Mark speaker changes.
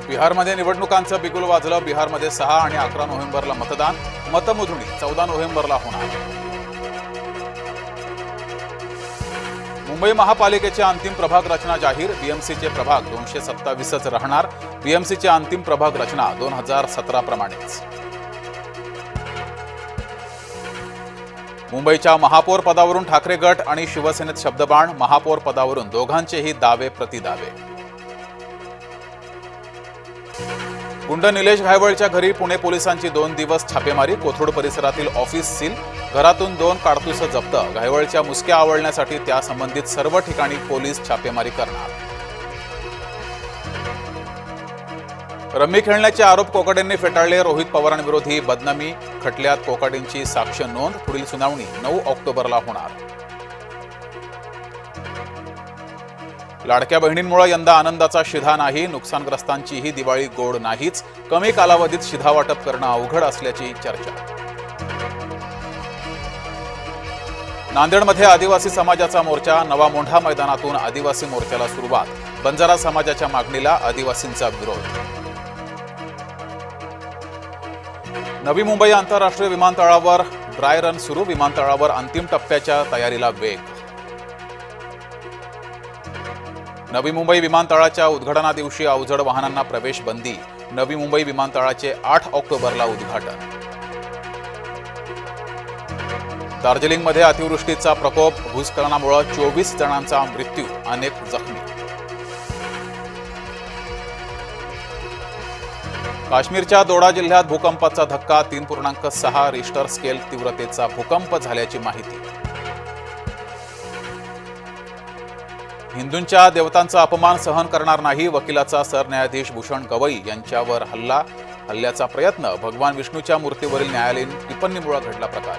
Speaker 1: बिहारमध्ये निवडणुकांचं बिगुल वाजलं। बिहारमध्ये 6 आणि 11 नोव्हेंबरला मतदान, मतमोजणी 14 नोव्हेंबरला होणार। मुंबई महापालिकेची अंतिम प्रभाग रचना जाहीर। बीएमसीचे प्रभाग 227च राहणार। बीएमसीची अंतिम प्रभाग रचना 2017 प्रमाणेच। मुंबईच्या महापौर पदावरून ठाकरे गट आणि शिवसेनेत शब्दबाण। महापौर पदावरून दोघांचेही दावे प्रतिदावे। गुंड निलेश घायवळच्या घरी पुणे पोलिसांची 2 दिवस छापेमारी। कोथरूड परिसरातील ऑफिस सील, घरातून 2 काडतुसं जप्त। घायवळच्या मुसक्या आवळण्यासाठी त्या संबंधित सर्व ठिकाणी पोलीस छापेमारी करणार। रम्मी खेळण्याचे आरोप कोकाटेंनी फेटाळले। रोहित पवारांविरोधी बदनामी खटल्यात कोकाटेंची साक्ष नोंद। पुढील सुनावणी 9 ऑक्टोबरला होणार। लाडक्या बहिणींमुळे यंदा आनंदाचा शिधा नाही। नुकसानग्रस्तांची ही दिवाळी गोड नाहीच। कमी कालावधीत शिधा वाटप करणं अवघड असल्याची चर्चा। नांदेडमध्ये आदिवासी समाजाचा मोर्चा। नवा मोंढा मैदानातून आदिवासी मोर्चाला सुरुवात। बंजारा समाजाच्या मागणीला आदिवासींचा विरोध। नवी मुंबई आंतरराष्ट्रीय विमानतळावर ड्राय रन सुरू। विमानतळावर अंतिम टप्प्याच्या तयारीला वेग। नवी मुंबई विमानतळाच्या उद्घाटना दिवशी अवजड वाहनांना प्रवेश बंदी। नवी मुंबई विमानतळाचे 8 ऑक्टोबरला उद्घाटन। दार्जिलिंगमध्ये अतिवृष्टीचा प्रकोप। भूस्खलनामुळे 24 जणांचा मृत्यू, अनेक जखमी। काश्मीरच्या दोडा जिल्ह्यात भूकंपाचा धक्का। 3.6 रिश्टर स्केल तीव्रतेचा भूकंप झाल्याची माहिती। हिंदूंच्या देवतांचा अपमान सहन करणार नाही। वकिलाचा सरन्यायाधीश भूषण गवई यांच्यावर हल्ल्याचा प्रयत्न। भगवान विष्णूच्या मूर्तीवरील न्यायालयीन टिप्पणीमुळे घडला प्रकार।